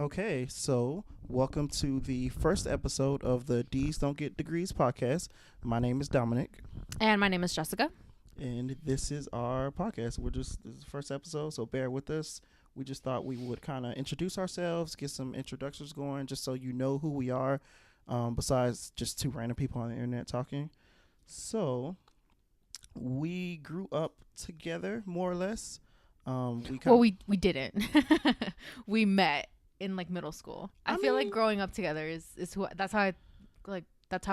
Okay, so welcome to the first episode of the D's Don't Get Degrees podcast. My name is Dominic, And my name is Jessica. and this is our podcast. This is the first episode, so bear with us. We just thought we would kind of introduce ourselves, get some introductions going, just so you know who we are, besides just two random people on the internet talking. So, we grew up together, more or less. We didn't. We met in like middle school. I feel like growing up together is who that's how I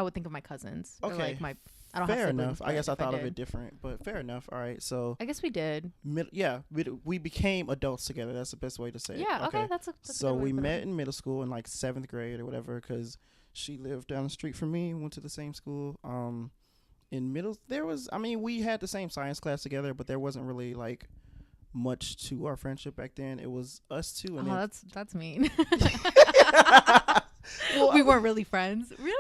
would think of my cousins. Okay. Or like I don't fair have enough. I guess I thought of did. it different, but fair enough. All right, so I guess we did. we became adults together. That's the best way to say it. Yeah, okay, that's a So good way we to put met it. in middle school in like 7th grade or whatever, because she lived down the street from me, went to the same school. In middle, we had the same science class together, but there wasn't really like much to our friendship back then. It was us two, and That's mean. well, We weren't really friends. Really?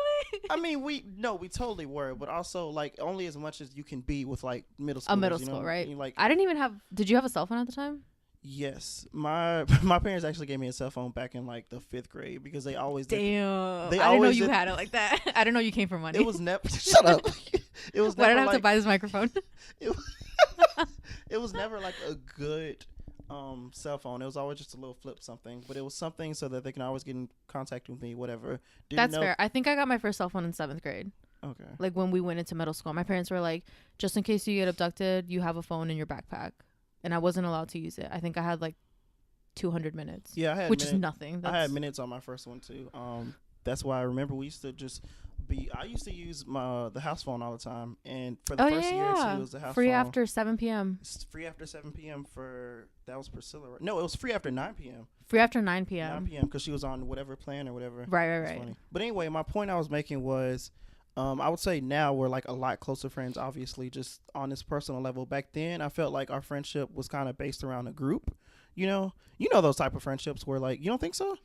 we totally were, but also like only as much as you can be with like middle school. A middle school, right? Like, I didn't even have. Did you have a cell phone at the time? yes, my parents actually gave me a cell phone back in like the 5th grade because they always did. Damn. They I didn't know always you did- had it like that. I didn't know you came for money. It was never. Shut up. It was Why never did I have like to buy this microphone? it was never like a good cell phone. It was always just a little flip something, but it was something so that they can always get in contact with me, whatever. That's fair. I think I got my first cell phone in 7th grade. Okay. Like when we went into middle school, my parents were like, just in case you get abducted, you have a phone in your backpack. And I wasn't allowed to use it. I think I had like 200 minutes. Yeah, I had which is nothing. I had minutes on my first one too. That's why I remember we used to I used to use the house phone all the time, and for the first year or two, it was the house free phone. after 7 p.m. It's free after 7 p.m. that was Priscilla. Right? No, it was free after 9 p.m. Free after 9 p.m. 9 p.m. because she was on whatever plan or whatever. Right. It's funny. But anyway, my point I was making was, I would say now we're like a lot closer friends, obviously, just on this personal level. Back then, I felt like our friendship was kind of based around a group. You know those type of friendships where like, you don't think so?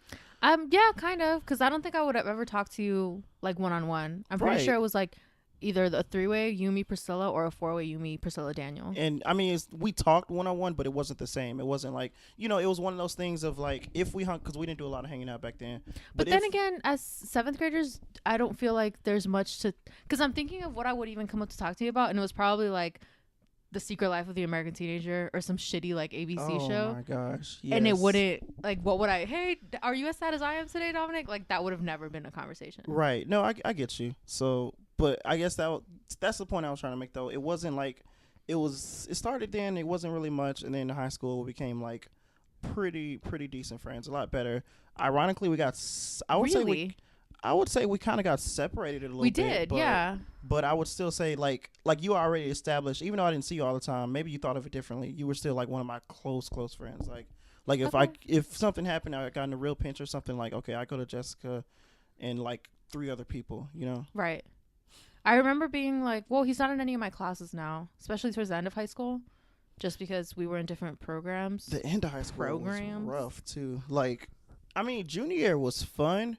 Yeah, kind of, because I don't think I would have ever talked to you like one-on-one. I'm pretty sure it was like either the 3-way you, me, Priscilla, or a 4-way you, me, Priscilla, Daniel. And we talked one-on-one, but it wasn't the same. It wasn't like, it was one of those things of like, if we hung, because we didn't do a lot of hanging out back then. But then again, as 7th graders, I don't feel like there's much to, because I'm thinking of what I would even come up to talk to you about, and it was probably like The Secret Life of the American Teenager or some shitty like ABC show. Oh my gosh. Yes. And it wouldn't, like, what would hey, are you as sad as I am today, Dominic? Like, that would have never been a conversation. Right. No, I get you. So, but I guess that's the point I was trying to make, though. It wasn't like, it started then, it wasn't really much, and then in high school we became like pretty decent friends, a lot better. Ironically, I would say we kind of got separated a little bit. We did, yeah. But I would still say like you already established, even though I didn't see you all the time, maybe you thought of it differently. You were still like one of my close friends. Like if something happened, I got in a real pinch or something, like, okay, I go to Jessica and like 3 other people, Right. I remember being like, well, he's not in any of my classes now, especially towards the end of high school, just because we were in different programs. The end of high school was rough too. Like, junior year was fun.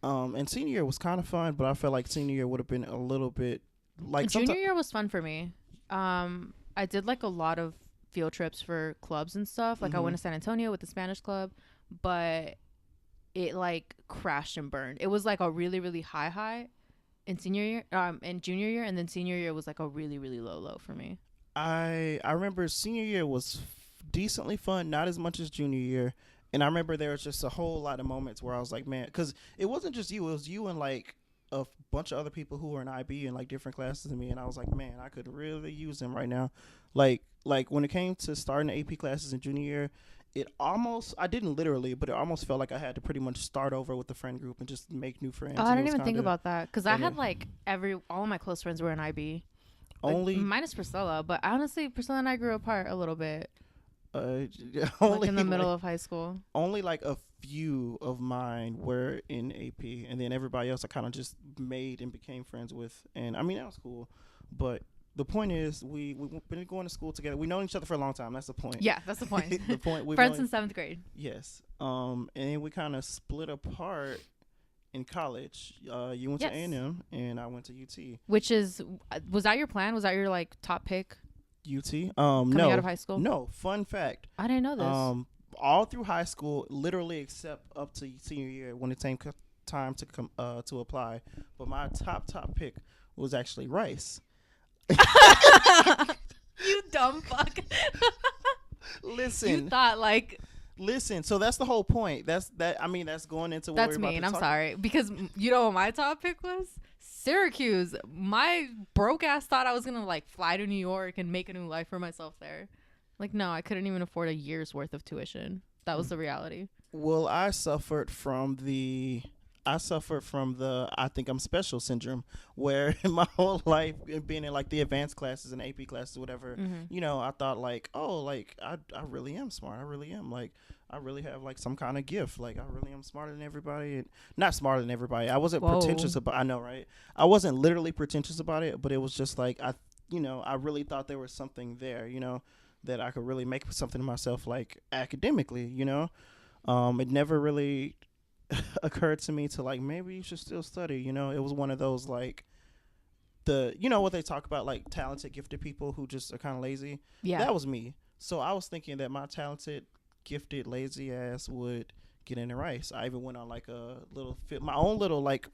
And senior year was kind of fun, but I felt like senior year would have been a little bit like junior year was fun for me. I did like a lot of field trips for clubs and stuff. Like I went to San Antonio with the Spanish club, but it like crashed and burned. It was like a really, really high in senior year, in junior year, and then senior year was like a really, really low for me. I remember senior year was decently fun, not as much as junior year. And I remember there was just a whole lot of moments where I was like, man, because it wasn't just you. It was you and like a bunch of other people who were in IB and like different classes than me. And I was like, man, I could really use them right now. Like when it came to starting the AP classes in junior year, I didn't literally, but it almost felt like I had to pretty much start over with the friend group and just make new friends. Oh, I didn't even think about that, because I had like all of my close friends were in IB. Only minus Priscilla, but honestly, Priscilla and I grew apart a little bit. Only like in the middle of high school. Only like a few of mine were in AP, and then everybody else I kind of just made and became friends with. And that was cool. But the point is, we've been going to school together. We known each other for a long time. That's the point. Yeah, that's the point. The point. Friends in 7th grade. Yes. And then we kind of split apart in college. You went to A&M, and I went to UT. Which was that your plan? Was that your like top pick? UT. Coming out of high school? No. Fun fact. I didn't know this. all through high school, literally except up to senior year when it came time to come to apply. But my top pick was actually Rice. You dumb fuck. Listen, You thought like. Listen, so that's the whole point. That's going into what That's we're about mean. to I'm talk sorry. Because you know what my top pick was? Syracuse. My broke ass thought I was going to like fly to New York and make a new life for myself there. Like, no, I couldn't even afford a year's worth of tuition. That was the reality. Well, I suffered from the I think I'm special syndrome, where in my whole life being in like the advanced classes and AP classes, whatever, I thought like, oh, like I really am smart. I really am like, I really have like some kind of gift. Like I really am smarter than everybody. And not smarter than everybody. I wasn't pretentious about. I know, right? I wasn't literally pretentious about it, but it was just like I really thought there was something there. That I could really make something of myself, like academically. It never really occurred to me to like maybe you should still study. It was one of those like what they talk about, like talented gifted people who just are kind of lazy. Yeah, that was me. So I was thinking that my talented gifted lazy ass would get into Rice. I even went on like my own little like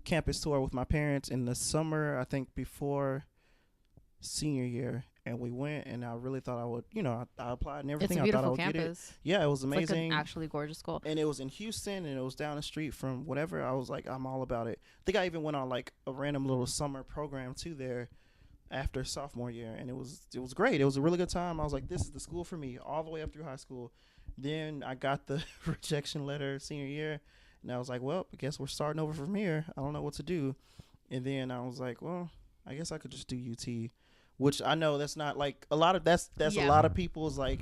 campus tour with my parents in the summer, I think before senior year. And we went, and I really thought I would, I applied and everything. It's a beautiful I thought I would campus. Get it. Yeah, it was amazing. It's like an actually gorgeous school. And it was in Houston, and it was down the street from whatever. I was like, I'm all about it. I think I even went on like a random little summer program too there after sophomore year, and it was great. It was a really good time. I was like, this is the school for me all the way up through high school. Then I got the rejection letter senior year, and I was like, well, I guess we're starting over from here. I don't know what to do. And then I was like, well, I guess I could just do UT. Which I know that's not like a lot of that's a lot of people's like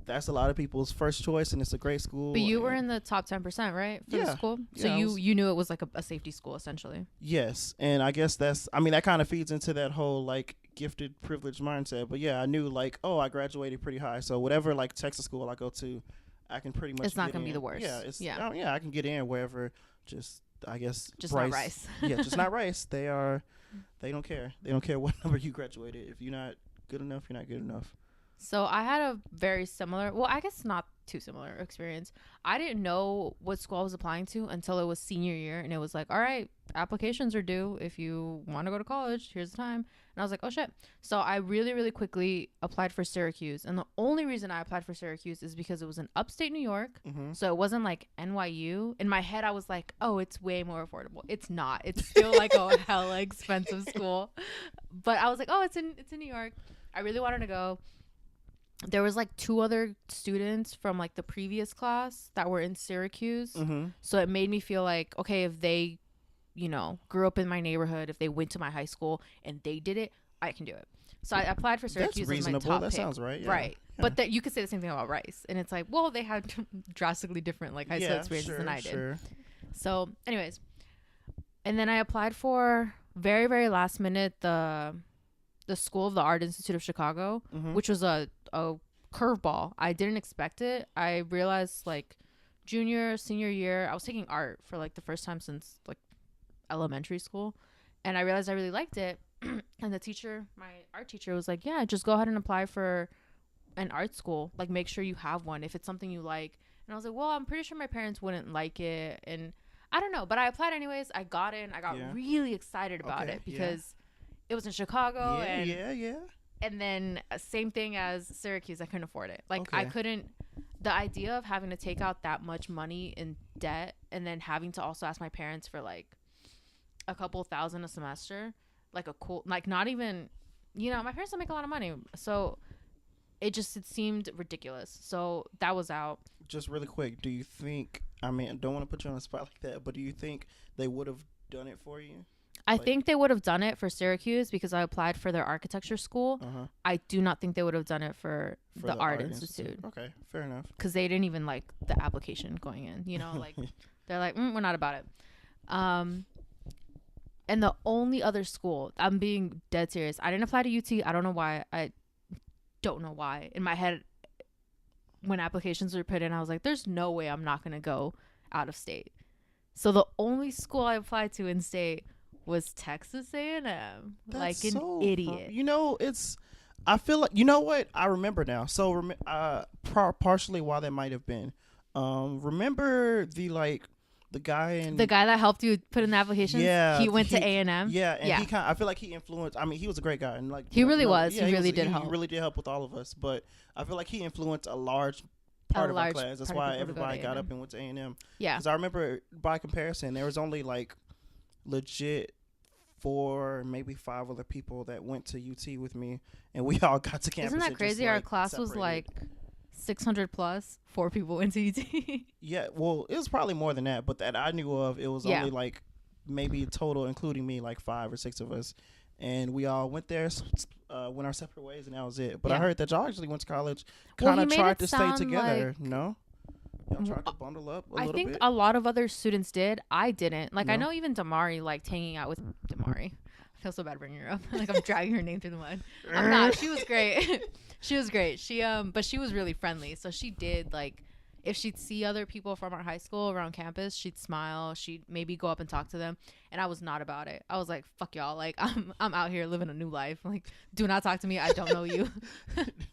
that's a lot of people's first choice, and it's a great school. But you were in the top 10%, right? For the school? So you knew it was like a safety school essentially. Yes. And I guess that kind of feeds into that whole like gifted privileged mindset. But yeah, I knew like, oh, I graduated pretty high. So whatever like Texas school I go to, I can pretty much it's not gonna be the worst. Yeah, I can get in wherever. Just I guess just Rice. Not Rice. Yeah, just not Rice. They don't care. They don't care what number you graduated. If you're not good enough, you're not good enough. So I had a very similar, well, I guess not too similar experience. I didn't know what school I was applying to until it was senior year, and it was like, all right, applications are due. If you want to go to college, here's the time. And I was like, oh shit. So I really, really quickly applied for Syracuse, and the only reason I applied for Syracuse is because it was in upstate New York. So it wasn't like NYU. In my head, I was like, oh, it's way more affordable. It's not. It's still like a hella expensive school. But I was like, oh, it's in New York. I really wanted to go. There was like 2 other students from like the previous class that were in Syracuse. So it made me feel like, okay, if they, grew up in my neighborhood, if they went to my high school and they did it, I can do it. So I applied for Syracuse. That's reasonable. As my top that pick. Sounds right. Yeah. Right. Yeah. But that you could say the same thing about Rice. And it's like, well, they had drastically different like high school experiences than I did. So anyways, and then I applied for very, very last minute the School of the Art Institute of Chicago, which was a curveball. I didn't expect it. I realized like senior year, I was taking art for like the first time since like elementary school, and I realized I really liked it. And my art teacher was like, yeah, just go ahead and apply for an art school. Like, make sure you have one if it's something you like. And I was like, well, I'm pretty sure my parents wouldn't like it, and I don't know, but I applied anyways. I got in. I got really excited about it because it was in Chicago. And then same thing as Syracuse, I couldn't afford it. Like I couldn't. The idea of having to take out that much money in debt and then having to also ask my parents for like a couple $1,000 a semester, like not even, my parents don't make a lot of money, so it seemed ridiculous. So that was out. Just really quick, do you think? I mean, I don't want to put you on the spot like that, but do you think they would have done it for you? I think they would have done it for Syracuse because I applied for their architecture school. I do not think they would have done it for the Art Institute. Okay, fair enough. Because they didn't even like the application going in. Like they're like, we're not about it. And the only other school, I'm being dead serious, I didn't apply to UT. I don't know why. In my head, when applications were put in, I was like, there's no way I'm not going to go out of state. So the only school I applied to in state was Texas A&M. Like an idiot. I feel like, you know what? I remember now. So partially why that might have been. Remember the guy in The guy that helped you put in the applications, yeah, he went to A&M. Yeah, and Yeah. he kind I feel like he influenced. I mean, he was a great guy, and like He really no, was. yeah, He really he did help. really did help with all of us. But I feel like he influenced a large A part of our large class. That's part of why people to go to everybody got A&M. up and went to A&M. Yeah. Because I remember by comparison, there was only like legit 4, maybe 5 other people that went to UT with me, and we all got to campus. Isn't that and crazy? just, Our like, class was separated. like 600 plus. 4 people went to UT. Yeah, well, it was probably more than that, but that I knew of, it was Yeah. only like maybe total, including me, like 5 or 6 of us, and we all went there, went our separate ways, and that was it. But I Yeah. heard that y'all actually went to college, Well, kind he of made tried it to stay sound together. like- No, y'all tried to bundle up a I little think bit. a lot of other students did. I didn't. Like, I No? know even Damari liked hanging out with Damari. I feel so bad bringing her up. Like, I'm dragging her name through the mud. I'm not. She was great. She was great. But she was really friendly. So she did, like, if she'd see other people from our high school around campus, she'd smile. She'd maybe go up and talk to them. And I was not about it. I was like, fuck y'all. Like, I'm out here living a new life. Like, do not talk to me. I don't know you.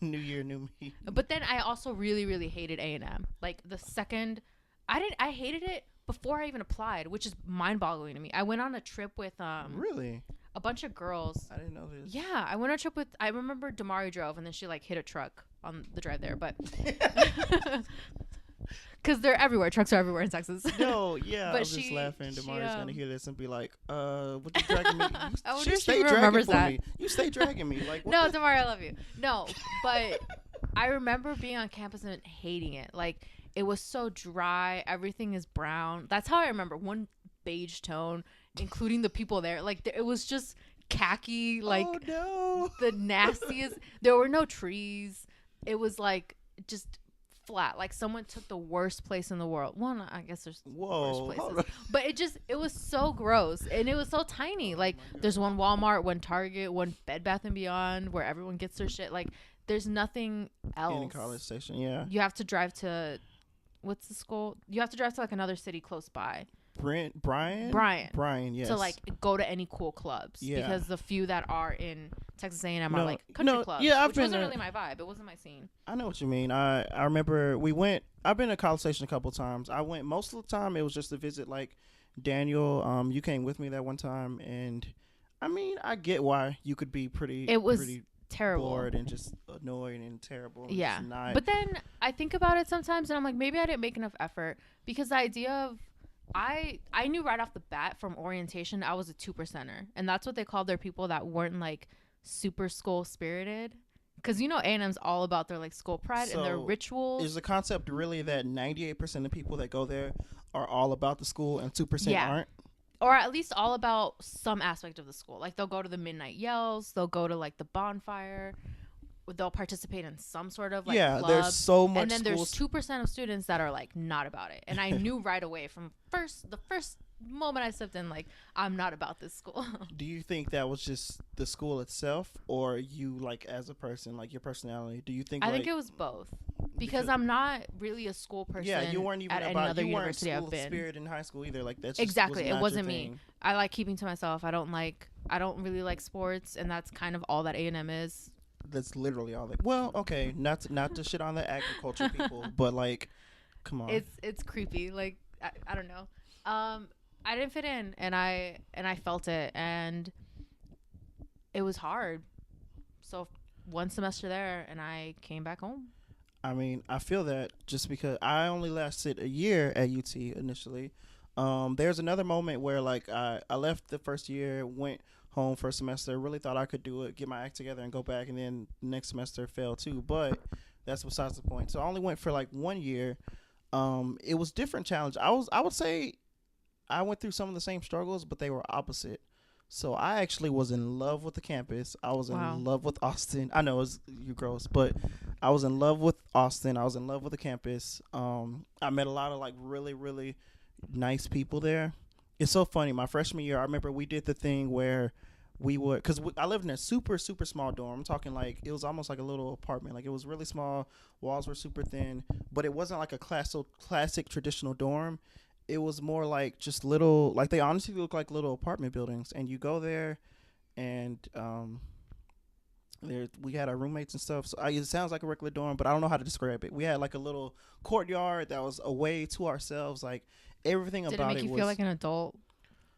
New year, new me. But then I also really, really hated A&M. Like, the second I hated it before I even applied, which is mind-boggling to me. I went on a trip with Really? a bunch of girls. I didn't know this. Yeah, I went on a trip with. I remember Damari drove, and then she like hit a truck on the drive there, but because they're everywhere. Trucks are everywhere in Texas. No, yeah, But I was just she- laughing. she, Damari's gonna hear this and be like, what you dragging me? I wonder You if she stay dragging remembers for that. me. You stay dragging me. Like, what No, the- Damari, I love you. No, but I remember being on campus and hating it. Like, it was so dry. Everything is brown. That's how I remember. One beige tone, including the people there. Like, it was just khaki. Like, oh no. the nastiest. There were no trees. It was like just flat. Like, someone took the worst place in the world. One, I guess there's Whoa. worse hold places, on. but it was so gross, and it was so tiny. Like, there's one Walmart, one Target, one Bed Bath and Beyond where everyone gets their shit. Like, there's nothing else. In College Station, yeah. You have to drive to, what's the school? You have to drive to like another city close by. Brian, yes. To like go to any cool clubs. Yeah. Because the few that are in Texas A&M are No, like country no, clubs. yeah, I've which been wasn't there. really my vibe. It wasn't my scene. I know what you mean. I remember I've been to College Station a couple times. I went most of the time. It was just to visit like Daniel. You came with me that one time, and I mean, I get why you could be pretty. It was pretty terrible. bored and just annoyed and terrible. And Yeah. just not, But then I think about it sometimes and I'm like, maybe I didn't make enough effort, because the idea of I knew right off the bat from orientation I was a 2%er, and that's what they called their people that weren't like super school spirited, because A&M's all about their like school pride and their So, rituals. is the concept really that 98% of people that go there are all about the school and 2% Yeah. aren't? Or at least all about some aspect of the school. Like, they'll go to the midnight yells, they'll go to like the bonfire, they'll participate in some sort of like Yeah, club. there's so much. And then there's schools- 2% of students that are like not about it. And I knew right away from the first moment I stepped in, like, I'm not about this school. Do you think that was just the school itself, or you like as a person, like your personality? Do you think? I like, think it was both, because I'm not really a school person. Yeah, you weren't even at any about other you weren't university school I've been. spirit in high school either. Like that's Exactly, was it not wasn't your me. thing. I like keeping to myself. I don't really like sports, and that's kind of all that A&M is. That's literally all. Well, okay, not to shit on the agriculture people, but like, come on. It's creepy. Like, I don't know. I didn't fit in, and I felt it, and it was hard. So one semester there, and I came back home. I mean, I feel that just because I only lasted a year at UT initially. There's another moment where like I left the first year, went home for a semester, really thought I could do it, get my act together and go back, and then next semester failed too. But that's besides the point. So I only went for like 1 year. It was different challenge. I would say I went through some of the same struggles, but they were opposite. So I actually was in love with the campus. I was Wow. in love with Austin. I know you gross, but I was in love with Austin. I was in love with the campus. I met a lot of like really, really nice people there. It's so funny. My freshman year, I remember we did the thing where we would, because I lived in a super, super small dorm. I'm talking like it was almost like a little apartment. Like it was really small. Walls were super thin, but it wasn't like a classic traditional dorm. It was more like just little, like they honestly look like little apartment buildings. And you go there and There, we had our roommates and stuff. So it sounds like a regular dorm, but I don't know how to describe it. We had like a little courtyard that was away to ourselves. Like everything Did it about make it you feel was like an adult?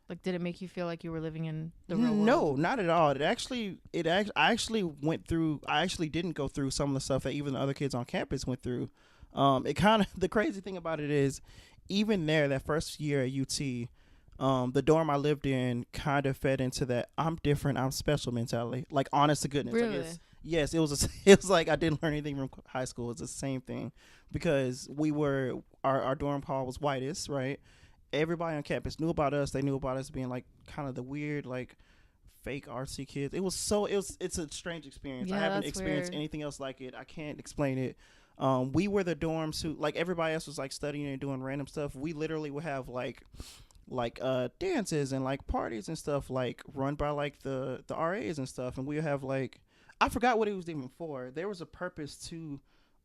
Like, did it make you feel like you were living in the real no, world? not at all. I actually went through. I actually didn't go through some of the stuff that even the other kids on campus went through. It kind of the crazy thing about it is, even there, that first year at UT, the dorm I lived in kind of fed into that I'm different, I'm special mentality. Like honest to goodness, like Really? yes, it was. It was like I didn't learn anything from high school. It's the same thing because we were our dorm hall was whitest, right? Everybody on campus knew about us. They knew about us being like kind of the weird, like fake artsy kids. It's a strange experience. I Yeah, haven't that's experienced weird. anything else like it. I can't explain it. We were the dorms who like everybody else was like studying and doing random stuff. We literally would have like dances and like parties and stuff like run by like the RAs and stuff, and we would have like I forgot what it was even for. There was a purpose to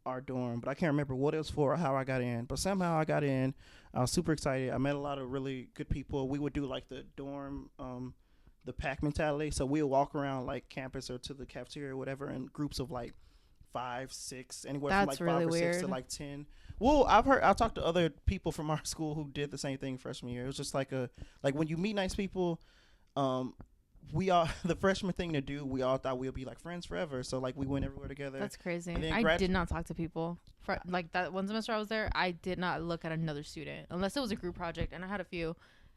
our dorm, but I can't remember what it was for or how I got in. But somehow I got in. I was super excited. I met a lot of really good people. We would do like the dorm, the pack mentality. So we would walk around like campus or to the cafeteria or whatever in groups of like five, six, anywhere from That's like five really or six to weird. like 10. Well, I've talked to other people from our school who did the same thing freshman year. It was just like when you meet nice people, um, we all the freshman thing to do. We all thought we'd be like friends forever. So like we went everywhere together. That's crazy. And then I did not talk to people. Like that one semester I was there, I did not look at another student unless it was a group project, and I had a few,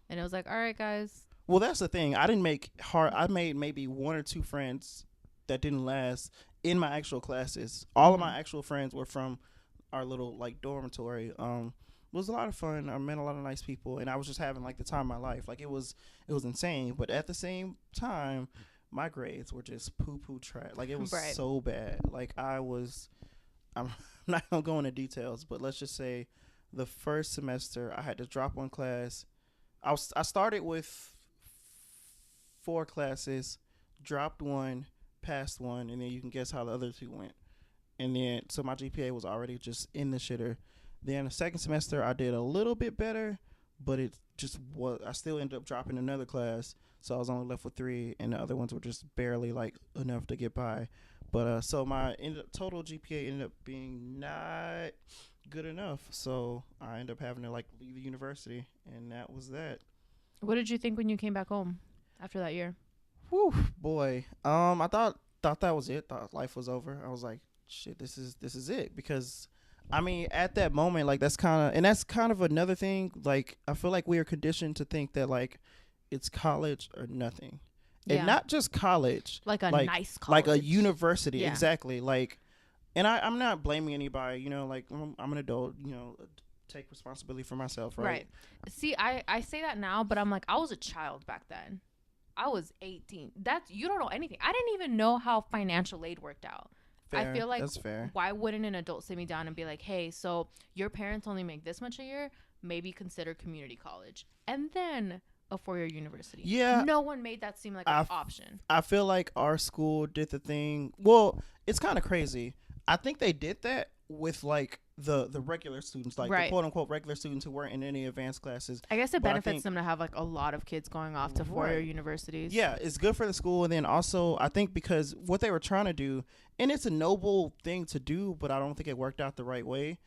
and it was like, all right, guys. Well, that's the thing. I didn't make hard. I made maybe one or two friends that didn't last in my actual classes. All of Hmm. my actual friends were from our little like dormitory. It was a lot of fun. I met a lot of nice people, and I was just having like the time of my life. Like it was insane. But at the same time, my grades were just poo poo trash. Like it was Right. so bad. Like I was. I'm not gonna go into details, but let's just say the first semester I had to drop one class. I started with four classes, dropped one, passed one, and then you can guess how the other two went. And then so my GPA was already just in the shitter. Then the second semester I did a little bit better, but it just was I still ended up dropping another class, so I was only left with three, and the other ones were just barely like enough to get by. But so my total GPA ended up being not good enough, so I ended up having to like leave the university, and that was that. What did you think when you came back home after that year? Whew, boy. I thought that was it. Thought life was over. I was like, shit, this is it. Because, I mean, at that moment, like that's kind of another thing. Like I feel like we are conditioned to think that like it's college or nothing, and Yeah. not just college, Like a like nice like a college. university Yeah. exactly. Like, and I'm not blaming anybody. You know, like I'm an adult. You know, take responsibility for myself, right? Right. See, I say that now, but I'm like, I was a child back then. I was 18. That's you don't know anything. I didn't even know how financial aid worked out. I Fair. feel like That's fair. why wouldn't an adult sit me down and be like, "Hey, so your parents only make this much a year, maybe consider community college." And then a four-year university. Yeah, No one made that seem like an option. I feel like our school did the thing. Well, it's kind of crazy. I think they did that with like the regular students, like the Right. quote unquote regular students who weren't in any advanced classes. I guess it But I benefits think them to have like a lot of kids going off to four-year right, universities. yeah, it's good for the school, and then also I think because what they were trying to do, and it's a noble thing to do, but I don't think it worked out the right way.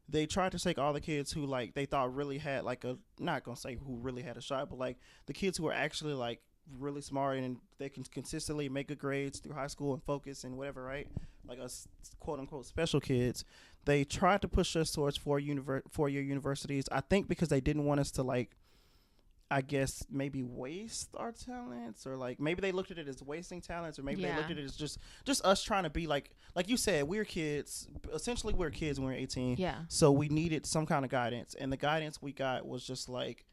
They tried to take all the kids who like they thought really had like a not gonna say who really had a shot, but like the kids who were actually like really smart and they can consistently make good grades through high school and focus and whatever, right? Like us quote unquote special kids. They tried to push us towards 4 year universities. I think because they didn't want us to like I guess maybe waste our talents, or like maybe they looked at it as wasting talents, or maybe they looked Yeah. at it as just us trying to be like you said, we're kids. Essentially, we're kids when we're 18, Yeah. so we needed some kind of guidance, and the guidance we got was just like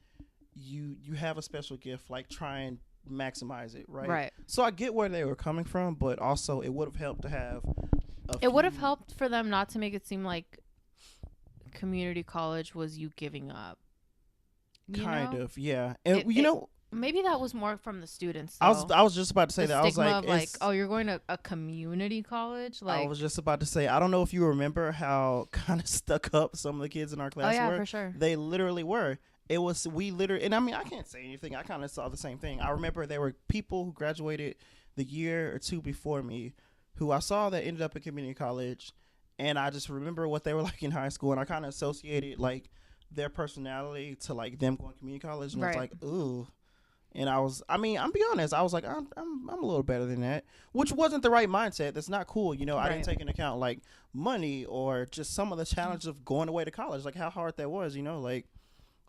you have a special gift, like try and maximize it, right? Right. So I get where they were coming from, but also it would have helped to have It would have helped for them not to make it seem like community college was you giving up. kind know? of, yeah. And It- you know, Maybe that was more from the students. Though. I was just about to say the that. I was stigma like, of like, oh, you're going to a community college. I Like, was just about to say, I don't know if you remember how kind of stuck up some of the kids in our oh class yeah, were. for sure. They literally were. It was, we literally, and I mean, I can't say anything. I kind of saw the same thing. I remember there were people who graduated the year or two before me who I saw that ended up at community college, and I just remember what they were like in high school, and I kind of associated like their personality to like them going to community college, and I was Right. like, ooh. And I mean, I'm be honest, I was like, I'm a little better than that, which wasn't the right mindset. That's not cool. You know, I didn't Right. take into account like money or just some of the challenges of going away to college, like how hard that was. You know,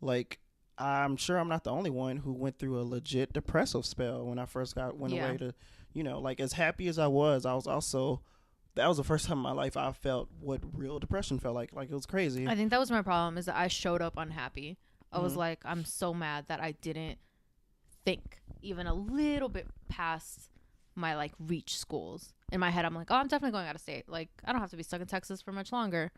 like I'm sure I'm not the only one who went through a legit depressive spell when I first went Yeah. away to, you know, like as happy as I was also that was the first time in my life I felt what real depression felt like. Like it was crazy. I think that was my problem is that I showed up unhappy. I was Mm-hmm. like, I'm so mad that I didn't think even a little bit past my like reach schools. In my head, I'm like, oh, I'm definitely going out of state. Like, I don't have to be stuck in Texas for much longer.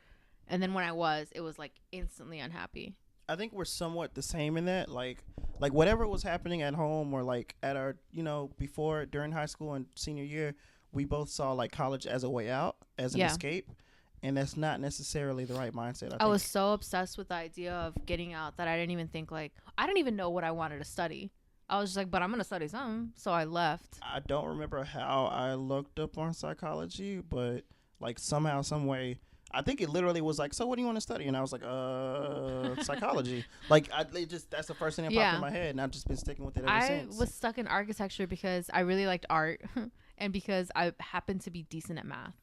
And then when I was, it was like instantly unhappy. I think we're somewhat the same in that, like whatever was happening at home or like at our, you know, before during high school and senior year, we both saw like college as a way out, as an Yeah. escape, and that's not necessarily the right mindset. I I was think so obsessed with the idea of getting out that I didn't even think like I didn't even know what I wanted to study. I was just like, but I'm gonna study something, so I left. I don't remember how I looked up on psychology, but like somehow, some way, I think it literally was like, so what do you want to study? And I was like, psychology. Like, it just that's the first thing that popped in Yeah. my head, and I've just been sticking with it ever I since. was stuck in architecture because I really liked art and because I happened to be decent at math.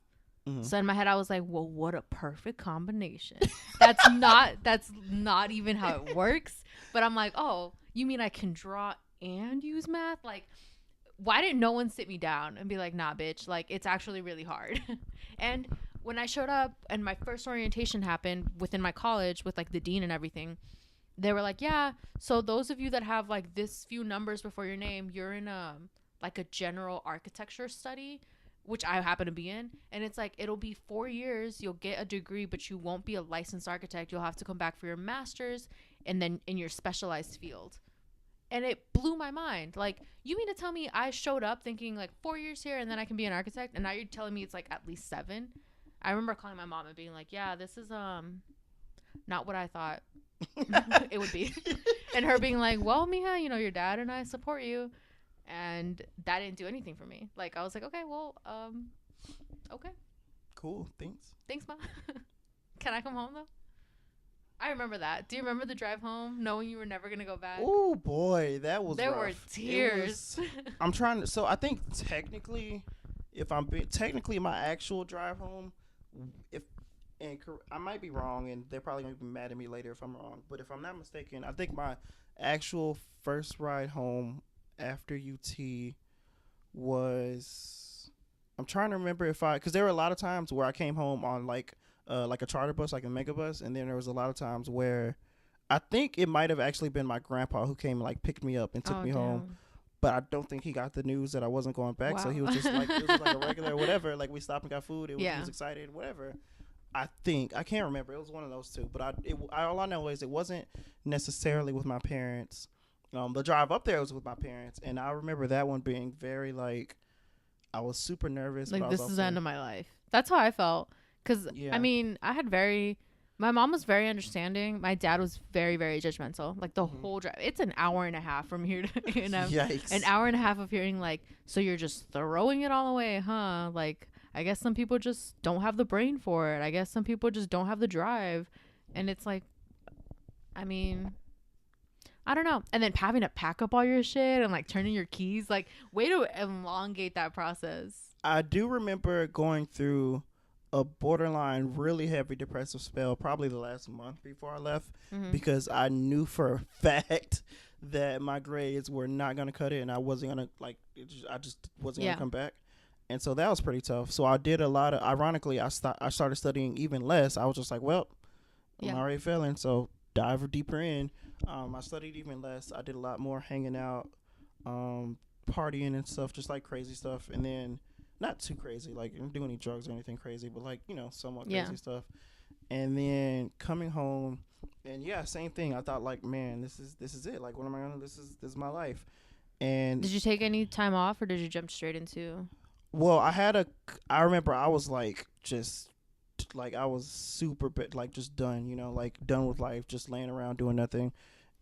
Mm-hmm. So in my head I was like, well, what a perfect combination. That's not even how it works. But I'm like, oh, you mean I can draw and use math? Like, why didn't no one sit me down and be like, nah, bitch, like it's actually really hard. And when I showed up and my first orientation happened within my college with like the dean and everything, they were like, yeah, so those of you that have like this few numbers before your name, you're in a like a general architecture study, which I happen to be in. And it's like, it'll be 4 years, you'll get a degree, but you won't be a licensed architect. You'll have to come back for your master's and then in your specialized field. And it blew my mind. Like, you mean to tell me I showed up thinking like 4 years here and then I can be an architect, and now you're telling me it's like at least 7? I remember calling my mom and being like, yeah, this is not what I thought it would be. And her being like, well, Mija, you know, your dad and I support you. And that didn't do anything for me. Like, I was like, okay, well, okay. Cool, thanks. Thanks, Mom. Can I come home, though? I remember that. Do you remember the drive home, knowing you were never going to go back? Oh boy, that was There rough. were tears. I'm trying to. So I think technically, if technically my actual drive home, if and I might be wrong, and they're probably gonna be mad at me later if I'm wrong. But if I'm not mistaken, I think my actual first ride home after UT was. I'm trying to remember if because there were a lot of times where I came home on like a charter bus, like a mega bus, and then there was a lot of times where I think it might have actually been my grandpa who came and like picked me up and took me home, but I don't think he got the news that I wasn't going back. So he was just like, it was like a regular whatever. Like we stopped and got food. He was excited, whatever. I think I can't remember. It was one of those two. But all I know is it wasn't necessarily with my parents. The drive up there was with my parents, and I remember that one being very like I was super nervous. Like, but this is the end of my life. That's how I felt. Because, Yeah. I mean, my mom was very understanding. My dad was very, very judgmental. Like, the whole drive. It's an hour and a half from here to, you know, Yikes. an hour and a half of hearing, like, so you're just throwing it all away, huh? Like, I guess some people just don't have the brain for it. I guess some people just don't have the drive. And it's like, I mean, I don't know. And then having to pack up all your shit and like turning your keys, like, way to elongate that process. I do remember going through a borderline really heavy depressive spell probably the last month before I left, because I knew for a fact that my grades were not going to cut it, and I wasn't going to I just wasn't going to come back. And so that was pretty tough. So I did a lot of, ironically, I started studying even less. I was just like, well, I'm already failing, so dive deeper in. I studied even less. I did a lot more hanging out, partying and stuff, just like crazy stuff. And then not too crazy, like I didn't do any drugs or anything crazy, but like, you know, somewhat crazy stuff. And then coming home, and same thing. I thought like, man, this is it. Like, what am I gonna? This is my life. And did you take any time off, or did you jump straight into? Well, I remember I was like just like I was super like just done, you know, like done with life, just laying around doing nothing.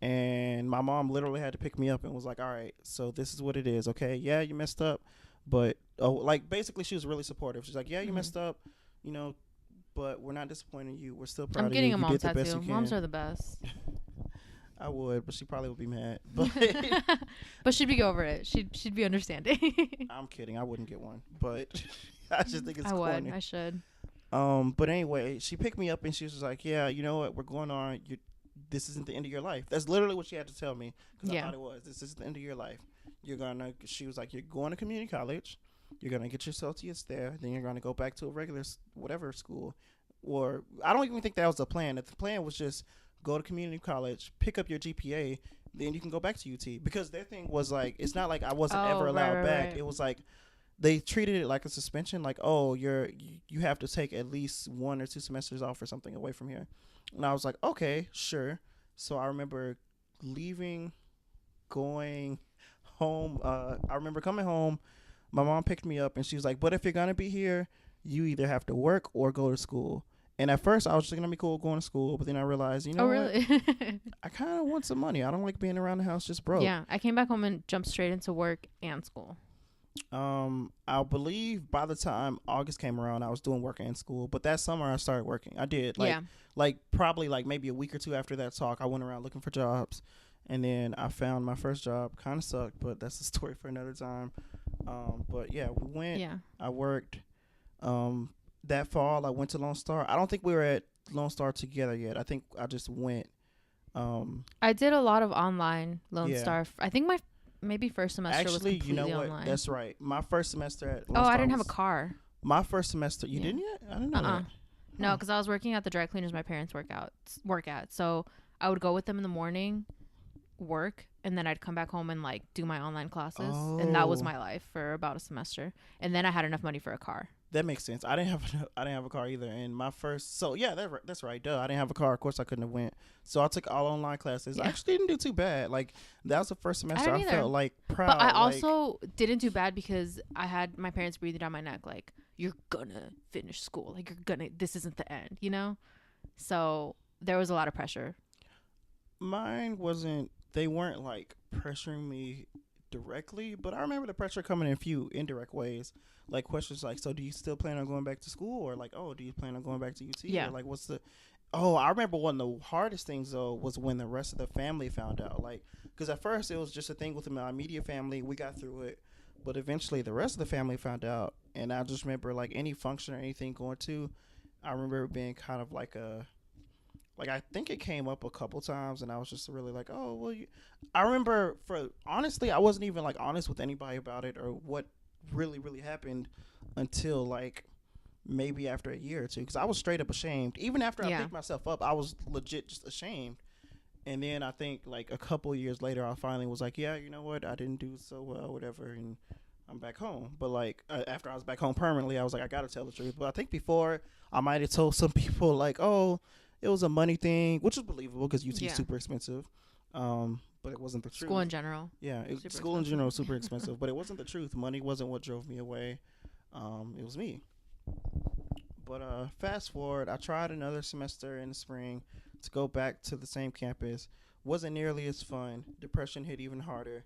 And my mom literally had to pick me up and was like, all right, so this is what it is. Okay. Yeah, you messed up, But like basically she was really supportive. She's like, yeah, you Hmm. messed up, you know, but we're not disappointing you. We're still I'm proud of you. getting a You mom did the best you tattoo. Moms can. are the best. I would, but she probably would be mad. But But she'd be over it. She'd be understanding. I'm kidding. I wouldn't get one, but I just think it's I would. corny. I should. But anyway, she picked me up and she was like, "Yeah, you know what? We're going on. This isn't the end of your life." That's literally what she had to tell me because I Yeah. thought it was. This isn't the end of your life. You're gonna. She was like, "You're going to community college. You're gonna get your associates there. Then you're gonna go back to a regular whatever school, or I don't even think that was the plan. The plan was just go to community college, pick up your GPA, then you can go back to UT because their thing was like, it's not like I wasn't ever Oh, allowed right, back. right. It was like they treated it like a suspension, like, oh, you have to take at least 1 or 2 semesters off or something away from here. And I was like, okay, sure. So I remember leaving, going home. I remember coming home. My mom picked me up and she was like, but if you're gonna be here, you either have to work or go to school. And at first I was just gonna be cool going to school, but then I realized, you Oh, know what? really? I kind of want some money. I don't like being around the house just broke. Yeah. I came back home and jumped straight into work and school. I believe by the time August came around, I was doing work and school. But that summer, I started working. I did Yeah. like probably like maybe a week or two after that talk. I went around looking for jobs, and then I found my first job. Kind of sucked, but that's a story for another time. But yeah, we went. Yeah. I worked. That fall, I went to Lone Star. I don't think we were at Lone Star together yet. I think I just went. I did a lot of online Lone Yeah. Star. I think my maybe first semester was Actually, completely you know what? online. That's right. My first semester at Lone Oh, Star I didn't have a was- car. My first semester. You Yeah. didn't yet? I didn't know that. No, Huh. because I was working at the dry cleaners my parents work at. So I would go with them in the morning, work, and then I'd come back home and like do my online classes, and that was Oh. my life for about a semester. And then I had enough money for a car. That makes sense. I didn't have a car either. And my first, so yeah, that's right. Duh, I didn't have a car. Of course, I couldn't have went. So I took all online classes. I Yeah. actually didn't do too bad. Like that was the first semester. didn't I either. felt like proud. But I like, also didn't do bad because I had my parents breathing down my neck, like, you're gonna finish school. Like, this isn't the end, you know? So there was a lot of pressure. mine wasn't. They weren't like pressuring me directly, but I remember the pressure coming in a few indirect ways. Like questions like, so do you still plan on going back to school, or like, oh, do you plan on going back to UT? Yeah. Or like, what's the? Oh, I remember one of the hardest things though was when the rest of the family found out. Like, because at first it was just a thing with my immediate family. We got through it, but eventually the rest of the family found out, and I just remember like any function or anything going to, I remember it being kind of like a. Like I think it came up a couple times, and I was just really like, "Oh, well." I remember, for honestly, I wasn't even like honest with anybody about it or what really happened until like maybe after a year or two, because I was straight up ashamed. Even after I Yeah. picked myself up, I was legit just ashamed. And then I think like a couple years later, I finally was like, "Yeah, you know what? I didn't do so well, whatever," and I'm back home. But like after I was back home permanently, I was like, I gotta tell the truth. But I think before I might have told some people like, "Oh, it was a money thing," which is believable because UT Yeah. is super expensive. But it wasn't the truth. School in general. Yeah, Super school in expensive. general is super expensive, but it wasn't the truth. Money wasn't what drove me away. It was me. But fast forward, I tried another semester in the spring to go back to the same campus. Wasn't nearly as fun. Depression hit even harder,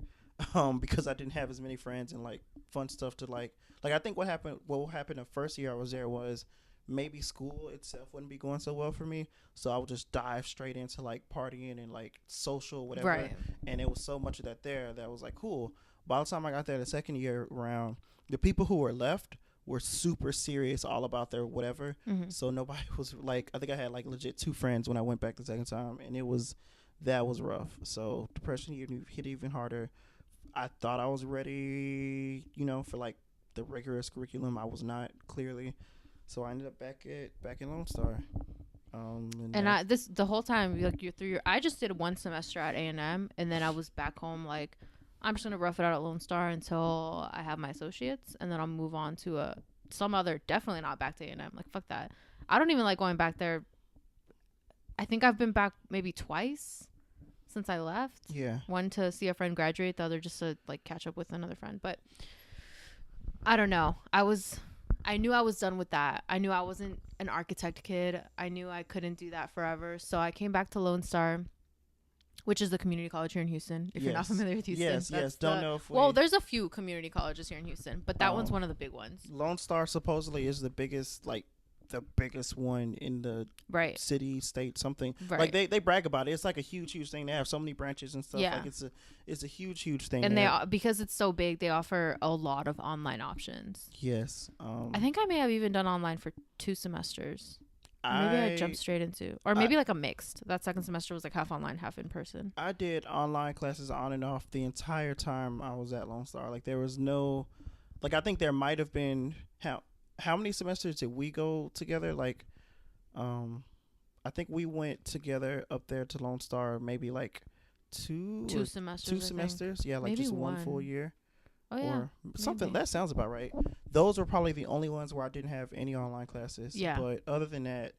because I didn't have as many friends and like fun stuff to like. Like I think what happened the first year I was there was maybe school itself wouldn't be going so well for me, so I would just dive straight into like partying and like social whatever. Right. And it was so much of that there that was like cool. By the time I got there the second year around, the people who were left were super serious all about their whatever. Mhm. So nobody was like, I think I had like legit 2 friends when I went back the second time, and that was rough. So depression hit even harder. I thought I was ready, for like the rigorous curriculum. I was not, clearly. So I ended up back in Lone Star. And the whole time, like I just did 1 semester at A&M, and then I was back home. Like, I'm just gonna rough it out at Lone Star until I have my associates, and then I'll move on to some other. Definitely not back to A&M. Like, fuck that. I don't even like going back there. I think I've been back maybe twice since I left. Yeah. One to see a friend graduate, the other just to like catch up with another friend. But I don't know. I knew I was done with that. I knew I wasn't an architect kid. I knew I couldn't do that forever. So I came back to Lone Star. which is the community college here in Houston. If you're not familiar with Houston, yes. Don't know if well, there's a few community colleges here in Houston, but that one's one of the big ones. Lone Star supposedly is the biggest, like the biggest one in the city, state, something. Like they brag about it. It's like a huge thing. They have so many branches and stuff. Yeah. Like it's a huge thing. And because it's so big, they offer a lot of online options. Yes. I think I may have even done online for 2 semesters. Maybe I jumped straight into, or maybe like a mixed. That second semester was like half online, half in person. I did online classes on and off the entire time I was at Lone Star. Like there was no, like I think there might have been how many semesters did we go together? Like, I think we went together up there to Lone Star maybe like two semesters. 2 semesters, yeah, like maybe just one full year. Oh yeah, or something. Maybe. That sounds about right. Those were probably the only ones where I didn't have any online classes. Yeah. But other than that,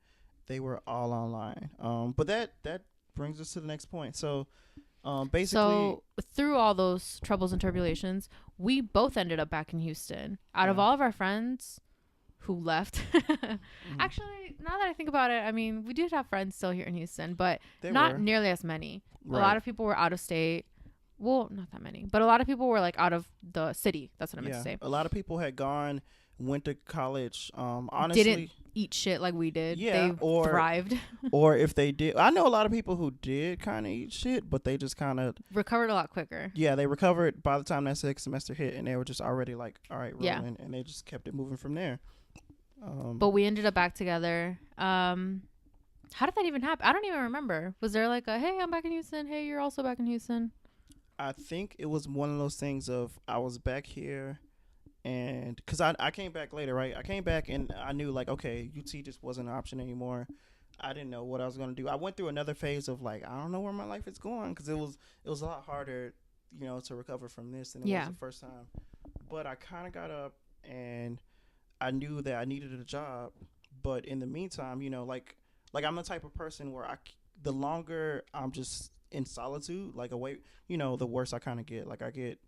they were all online. But that brings us to the next point. So, basically, through all those troubles and tribulations, we both ended up back in Houston. Out of all of our friends who left, actually, now that I think about it, I mean, we did have friends still here in Houston, but not nearly as many. Right. A lot of people were out of state. Well, not that many, but a lot of people were like out of the city. That's what I meant to say. A lot of people had went to college. Honestly, didn't eat shit like we did. Yeah, they thrived. Or if they did, I know a lot of people who did kind of eat shit, but they just kind of recovered a lot quicker. Yeah, they recovered by the time that 6th semester hit, and they were just already like, all right, rolling, and they just kept it moving from there. But we ended up back together. How did that even happen? I don't even remember. Was there like a, hey, I'm back in Houston. Hey, you're also back in Houston. I think it was one of those things of I was back here, and because I came back later, right? I came back and I knew like, okay, UT just wasn't an option anymore. I didn't know what I was going to do. I went through another phase of like, I don't know where my life is going, because it was a lot harder, to recover from this than it was the first time. But I kind of got up and I knew that I needed a job. But in the meantime, like I'm the type of person where the longer I'm just in solitude, like away, the worse I kind of get. Like I get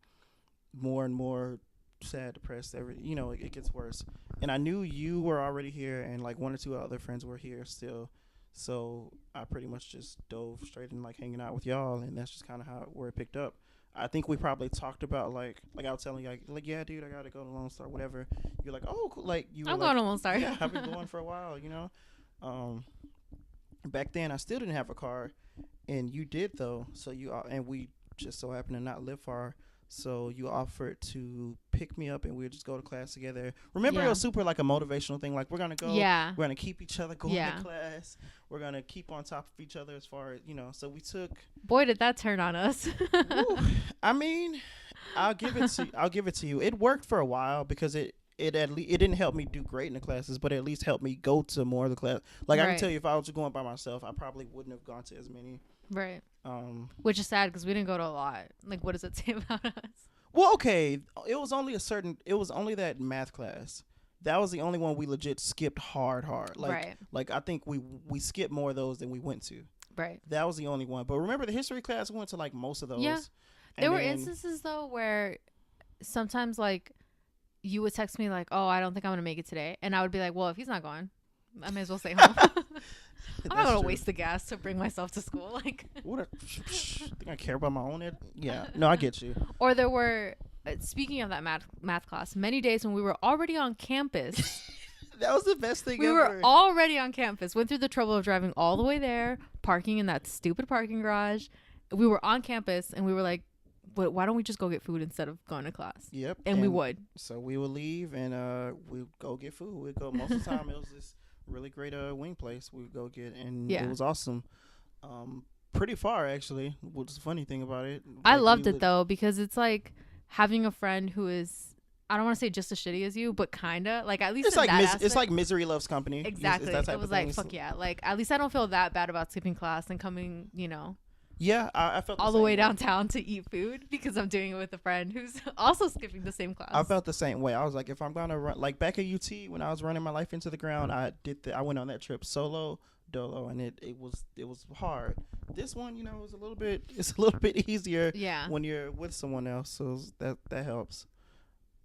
more and more sad, depressed. It gets worse. And I knew you were already here, and like 1 or 2 other friends were here still. So I pretty much just dove straight in, like hanging out with y'all, and that's just kind of where it picked up. I think we probably talked about like I was telling you like yeah, dude, I gotta go to Lone Star, whatever. You're like, oh, cool. Like you. I'm going to Lone Star. Yeah, I've been going for a while. Back then I still didn't have a car. And you did though, so and we just so happened to not live far, so you offered to pick me up and we'd just go to class together. Remember, it was super like a motivational thing. Like we're gonna go, we're gonna keep each other going to class. We're gonna keep on top of each other as far as So we took. Boy, did that turn on us! I mean, I'll give it to you. It worked for a while because it didn't help me do great in the classes, but it at least helped me go to more of the class. Like I can tell you, if I was going by myself, I probably wouldn't have gone to as many. Right. Which is sad because we didn't go to a lot. Like, what does it say about us? Well, okay, it was only that math class. That was the only one we legit skipped hard. Like I think we skipped more of those than we went to. Right. That was the only one. But remember, the history class, we went to like most of those. Yeah. There were instances though where sometimes like you would text me like, oh, I don't think I'm gonna make it today, and I would be like, well, if he's not going, I may as well stay home. I'm not gonna waste the gas to bring myself to school. Like, think I care about my own ed? Yeah, no, I get you. Or there were, speaking of that math class, many days when we were already on campus. That was the best thing we ever. were already on campus. Went through the trouble of driving all the way there, parking in that stupid parking garage. We were on campus, and we were like, but why don't we just go get food instead of going to class? Yep. And we would. So we would leave and we'd go get food. We'd go most of the time. It was this really great wing place we would go get, and it was awesome. Pretty far actually, which is the funny thing about it. I loved it though, because it's like having a friend who is, I don't want to say just as shitty as you, but kinda like, at least it's like misery loves company. Exactly. It was like, fuck yeah, like at least I don't feel that bad about skipping class and coming, Yeah, I felt all the way downtown to eat food because I'm doing it with a friend who's also skipping the same class. I felt the same way. I was like, if I'm gonna run, like back at UT when I was running my life into the ground, I went on that trip solo dolo, and it was hard. This one, it's a little bit easier. Yeah. When you're with someone else, so that helps.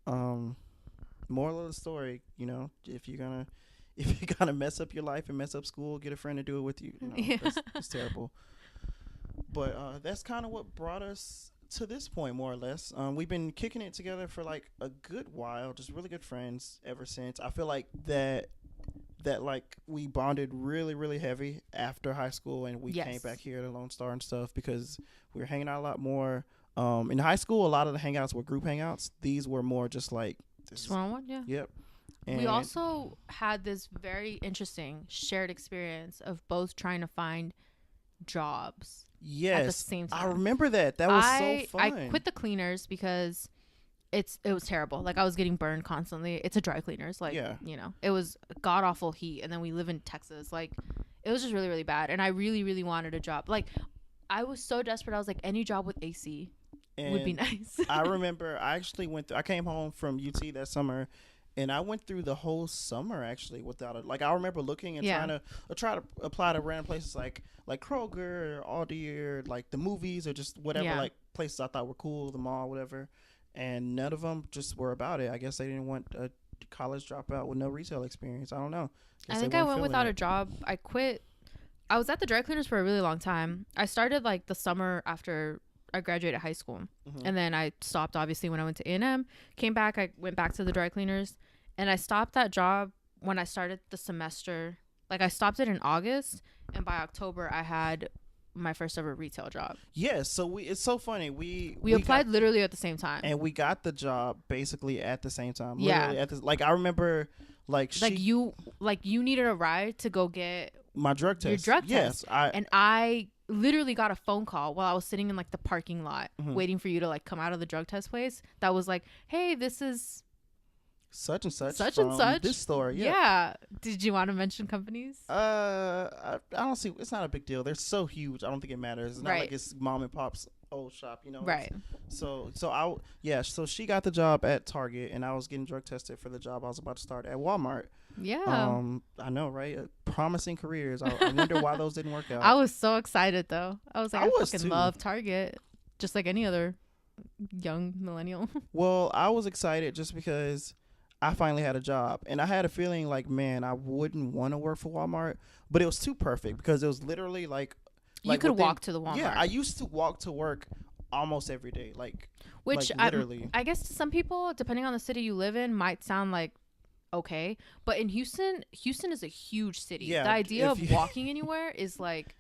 Moral of the story, if you're gonna mess up your life and mess up school, get a friend to do it with you. It's terrible. But that's kind of what brought us to this point, more or less. We've been kicking it together for like a good while, just really good friends ever since. I feel like that like we bonded really really heavy after high school, and we came back here to Lone Star and stuff because we were hanging out a lot more. In high school, a lot of the hangouts were group hangouts. These were more just like just one-on-one. Yeah. Yep. And we also had this very interesting shared experience of both trying to find jobs. Yes, at the same time. I remember that. That was so fun. I quit the cleaners because it was terrible. Like, I was getting burned constantly. It's a dry cleaners. Like, you know, it was god awful heat, and then we live in Texas. Like, it was just really really bad. And I really really wanted a job. Like, I was so desperate. I was like, any job with AC would be nice. I remember I actually I came home from UT that summer, and I went through the whole summer actually without it. Like, I remember looking and try to apply to random places like Kroger or Aldi or like the movies or just whatever like places I thought were cool, the mall, whatever. And none of them just were about it. I guess they didn't want a college dropout with no retail experience. I don't know. I think I went without a job. I quit. I was at the dry cleaners for a really long time. I started like the summer after I graduated high school. And then I stopped obviously when I went to A&M. Came back, I went back to the dry cleaners, and I stopped that job when I started the semester. Like, I stopped it in August, and by October I had my first ever retail job. Yes, so it's so funny. We applied literally at the same time, and we got the job basically at the same time. Yeah, literally like I remember, you needed a ride to go get my drug test. Your drug test. Yes, I literally got a phone call while I was sitting in like the parking lot waiting for you to like come out of the drug test place. That was like, hey, this is such and such and such this store. Yeah. Did you want to mention companies? I don't see. It's not a big deal. They're so huge. I don't think it matters. It's not like it's mom and pop's old shop, you know. Right. So she got the job at Target, and I was getting drug tested for the job I was about to start at Walmart. Yeah. I know, right? Promising careers. I wonder why those didn't work out. I was so excited though. I was like, I fucking too. love Target, just like any other young millennial. Well, I was excited just because I finally had a job, and I had a feeling like, man, I wouldn't want to work for Walmart, but it was too perfect because it was literally like you could walk to the Walmart. Yeah, I used to walk to work almost every day, which literally. I guess to some people, depending on the city you live in, might sound like okay, but in Houston is a huge city. The idea of walking anywhere is like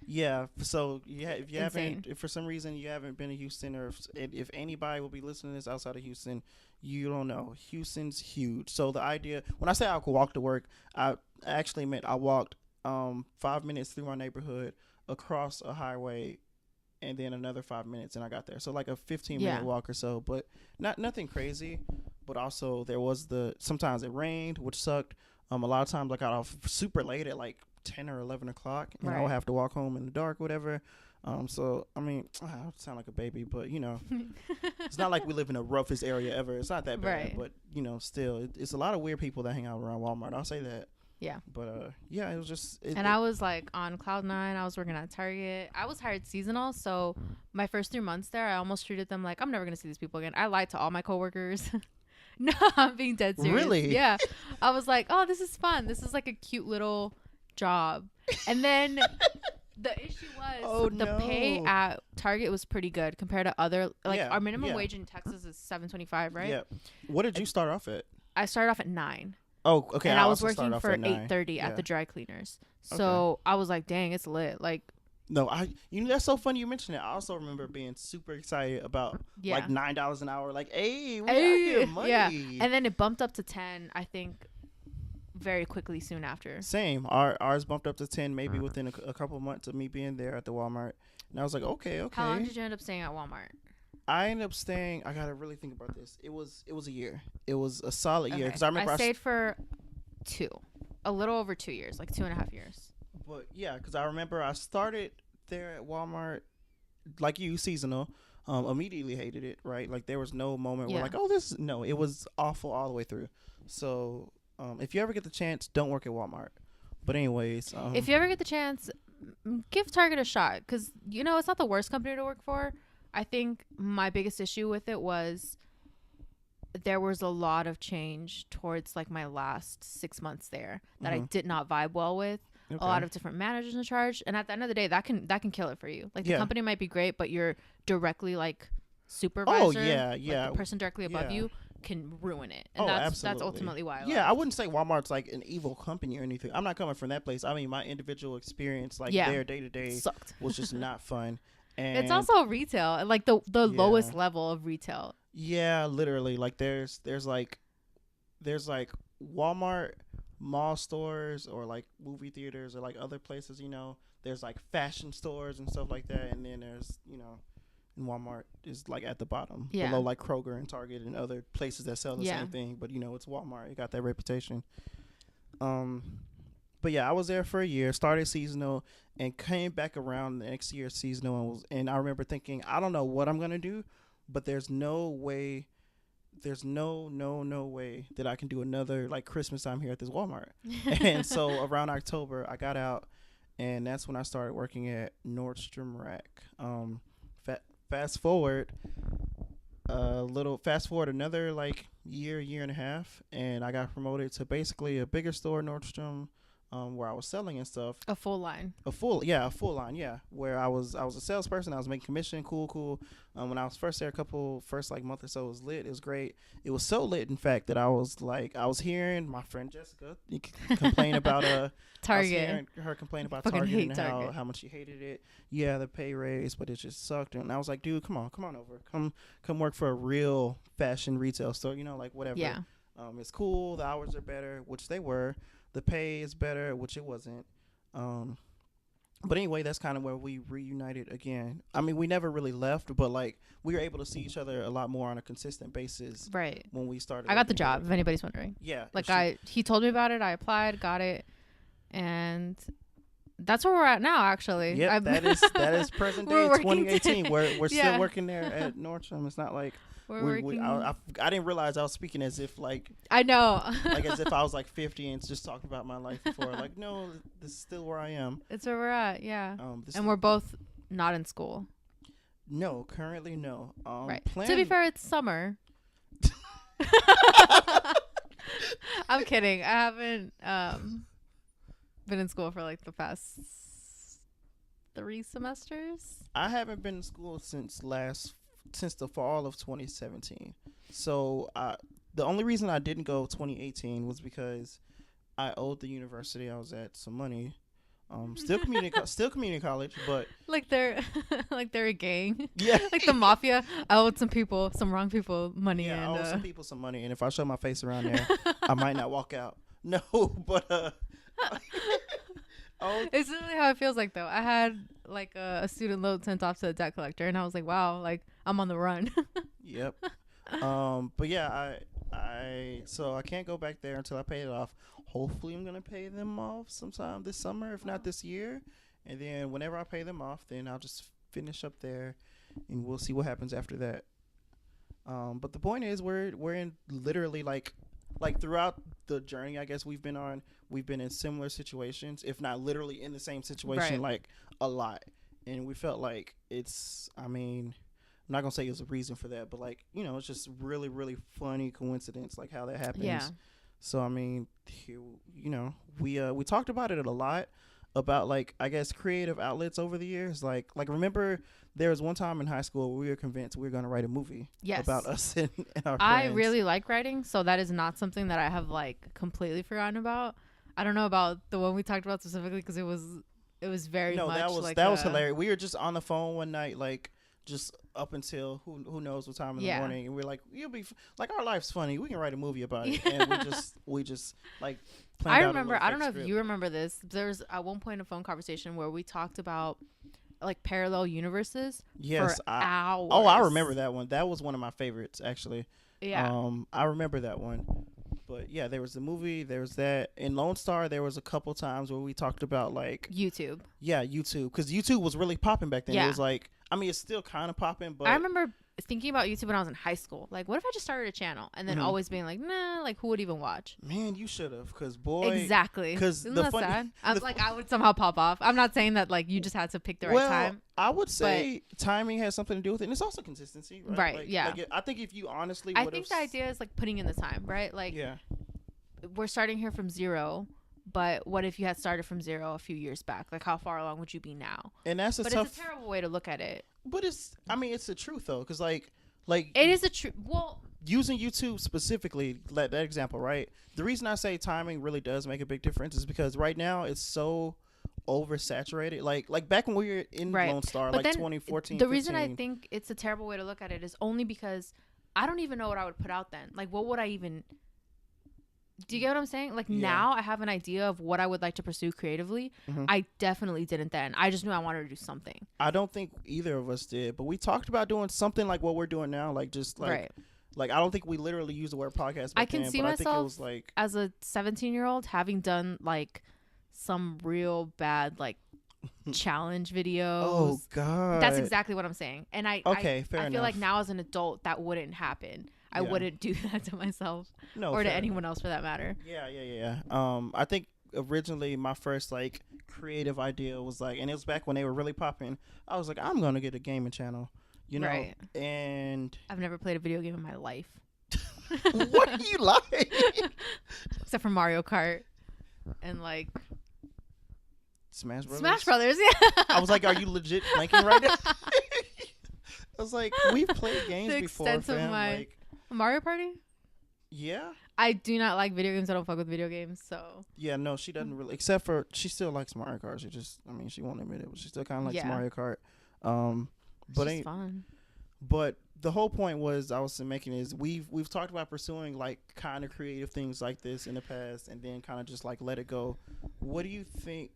so if you insane. if for some reason you haven't been to Houston, or if anybody will be listening to this outside of Houston, you don't know, Houston's huge. So the idea, when I say I could walk to work, I actually meant I walked 5 minutes through my neighborhood, across a highway, and then another 5 minutes, and I got there. So like a 15-minute walk or so, but nothing crazy. But also there was sometimes it rained, which sucked. A lot of times I got off super late at like 10 or 11 o'clock, and I would have to walk home in the dark, whatever. So I mean, I sound like a baby, but you know, it's not like we live in the roughest area ever. It's not that bad, but you know, still, it's a lot of weird people that hang out around Walmart. I'll say that. Yeah. But it was just. I was like on cloud nine. I was working at Target. I was hired seasonal, so my first 3 months there, I almost treated them like I'm never gonna see these people again. I lied to all my coworkers. No, I'm being dead serious. Really? Yeah. I was like, oh, this is fun. This is like a cute little job. And then the issue was the pay at Target was pretty good compared to other, our minimum wage in Texas is $7.25, right? Yeah. What did you start off at? I started off at 9. Oh, okay. And I was working for 8:30 at the dry cleaners. So I was like, dang, it's lit. Like, no, that's so funny you mentioned it. I also remember being super excited about like $9 an hour. Like, hey, we got here money. Yeah, and then it bumped up to 10. I think very quickly soon after. Same. Ours bumped up to 10 maybe within a couple months of me being there at the Walmart. And I was like, okay. How long did you end up staying at Walmart? I ended up staying. I gotta really think about this. It was a year. It was a solid year because I remember I stayed for a little over 2 years, like 2.5 years. But yeah, because I remember I started there at Walmart, like you, seasonal. Immediately hated it. Right, like there was no moment where like, oh, it was awful all the way through. So if you ever get the chance, don't work at Walmart. But anyways, if you ever get the chance, give Target a shot because you know it's not the worst company to work for. I think my biggest issue with it was there was a lot of change towards like my last 6 months there that I did not vibe well with. a lot of different managers in charge, and at the end of the day, that can kill it for you. Like the company might be great, but you're directly like supervisor, like the person directly above you can ruin it, and that's ultimately why I left. I wouldn't say Walmart's like an evil company or anything. I'm not coming from that place. I mean, my individual experience, like their day to day, was just not fun. And it's also retail, like the lowest level of retail. Yeah, literally. Like there's like Walmart, mall stores, or like movie theaters, or like other places. You know, there's like fashion stores and stuff like that, and then there's and Walmart is like at the bottom, below like Kroger and Target and other places that sell the same thing. But it's Walmart. It got that reputation. But yeah, I was there for a year, started seasonal, and came back around the next year seasonal, and I remember thinking, I don't know what I'm gonna do, but there's no way that I can do another like Christmas time here at this Walmart. And so around October, I got out, and that's when I started working at Nordstrom Rack. Fast forward another like year and a half, and I got promoted to basically a bigger store, Nordstrom, where I was selling and stuff. A full line, where I was a salesperson. I was making commission. Cool. When I was first there, first like month or so, it was lit. It was great. It was so lit, in fact, that I was hearing my friend Jessica complain about Target. I was hearing her complain about Target and Target. how much she hated it. Yeah, the pay raise, but it just sucked. And I was like, dude, come on over. Come work for a real fashion retail store. Like whatever. Yeah. It's cool. The hours are better, which they were. The pay is better, which it wasn't. But anyway, that's kind of where we reunited again. I mean, we never really left, but like we were able to see each other a lot more on a consistent basis. Right. When we started. I got the job, if anybody's wondering. Yeah. Like he told me about it. I applied, got it, and that's where we're at now. Actually. Yeah. That is present day 2018. We're still working there at Nordstrom. It's not like. I didn't realize I was speaking as if like I know like as if I was like 50 and just talking about my life before. Like, no, this is still where I am. It's where we're at. Yeah. And we're both not in school. No, currently no. Right. To be fair, it's summer. I'm kidding. I haven't been in school for like the past 3 semesters. I haven't been in school since the fall of 2017. So the only reason I didn't go 2018 was because I owed the university I was at some money. Still community college, but like they're a gang. Yeah. Like the mafia. I owed some wrong people money. Yeah, and I owed some people some money, and if I show my face around there, I might not walk out. No, but it's literally how it feels like though. I had like a student loan sent off to the debt collector, and I was like, wow, like I'm on the run. Yep. But yeah, so I can't go back there until I pay it off. Hopefully I'm gonna pay them off sometime this summer, if not this year. And then whenever I pay them off, then I'll just finish up there, and we'll see what happens after that. But the point is, we're in literally like throughout the journey I guess we've been on, we've been in similar situations, if not literally in the same situation, like a lot. And we felt like I'm not gonna say it's a reason for that, but like, it's just really, really funny coincidence, like how that happens. Yeah. So I mean, we talked about it a lot, about like I guess creative outlets over the years. Like remember there was one time in high school where we were convinced we were gonna write a movie. Yes. About us and our friends. I really like writing, so that is not something that I have like completely forgotten about. I don't know about the one we talked about specifically because it was very much that was hilarious. We were just on the phone one night, like just up until who knows what time in the morning, and we're like, you'll be like, our life's funny, we can write a movie about it. And we just like I remember, I don't know if you remember this, there was at one point a phone conversation where we talked about like parallel universes. Yes, for hours. I remember that one. That was one of my favorites, actually. Yeah. I remember that one. But yeah, there was the movie, there was that. In Lone Star, there was a couple times where we talked about like YouTube. Yeah, YouTube, because YouTube was really popping back then. Yeah. It was like, it's still kind of popping, but I remember thinking about YouTube when I was in high school. Like, what if I just started a channel? And then always being like, nah, like who would even watch? Man, you should have, because boy. Exactly. Because isn't that sad? I would somehow pop off. I'm not saying that like you just had to pick the right time. I would say timing has something to do with it, and it's also consistency, right? Right. Like, yeah. Like I think if you honestly, I think the idea is like putting in the time, right? Like, yeah, we're starting here from zero. But what if you had started from zero a few years back? Like, how far along would you be now? And that's But it's a terrible way to look at it. But it's the truth though, because like it is a truth. Well, using YouTube specifically, that example, right? The reason I say timing really does make a big difference is because right now it's so oversaturated. Like back when we were in Lone Star, but like 2014. The reason I think it's a terrible way to look at it is only because I don't even know what I would put out then. Like, what would I even? Do you get what I'm saying? Like, now I have an idea of what I would like to pursue creatively. Mm-hmm. I definitely didn't then. I just knew I wanted to do something. I don't think either of us did, but we talked about doing something like what we're doing now, like just like like I don't think we literally used the word podcast. I can see myself I think it was like as a 17-year-old having done like some real bad like challenge videos. Oh God, that's exactly what I'm saying. And I feel like now as an adult that wouldn't happen. I wouldn't do that to myself or to anyone else for that matter. Yeah. I think originally my first like creative idea was like, and it was back when they were really popping. I was like, I'm gonna get a gaming channel, you know. Right. And I've never played a video game in my life. What do you like? Except for Mario Kart and like Smash Brothers. Smash Brothers, yeah. I was like, are you legit blanking right now? I was like, we've played games before, fam. Like Mario Party? Yeah. I do not like video games. I don't fuck with video games, so. Yeah, no, she doesn't really. Except for, she still likes Mario Kart. She won't admit it, but she still kind of likes Mario Kart. But it's fun. But the whole point was I was making is we've talked about pursuing like kind of creative things like this in the past, and then kind of just like let it go. What do you think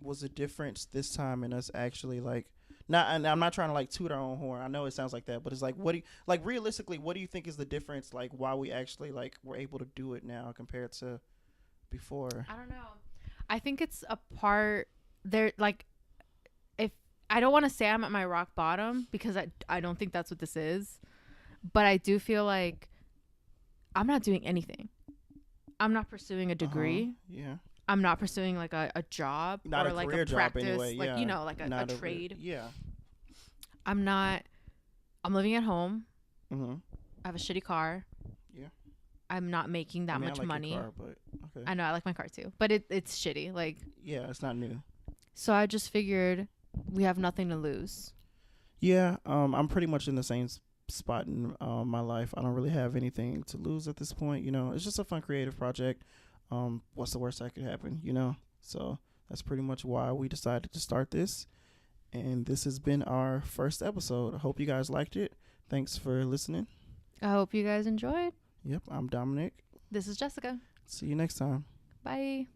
was the difference this time in us actually like? And I'm not trying to like toot our own horn. I know it sounds like that, but it's like, what do you like realistically? What do you think is the difference? Like, why we actually like were able to do it now compared to before? I don't know. I think it's a part there. Like, if I don't want to say I'm at my rock bottom because I don't think that's what this is, but I do feel like I'm not doing anything. I'm not pursuing a degree. Yeah. I'm not pursuing like a job not or a like career a practice, job anyway. like, you know, like a trade. Yeah. I'm living at home. Mm-hmm. I have a shitty car. Yeah. I'm not making that much I like money. Your car, but okay. I know, I like my car too, but it's shitty. Like, yeah, it's not new. So I just figured we have nothing to lose. Yeah. I'm pretty much in the same spot in my life. I don't really have anything to lose at this point. You know, it's just a fun creative project. What's the worst that could happen, you know? So that's pretty much why we decided to start this. And this has been our first episode. I hope you guys liked it. Thanks for listening. I hope you guys enjoyed. Yep, I'm Dominic. This is Jessica. See you next time. Bye.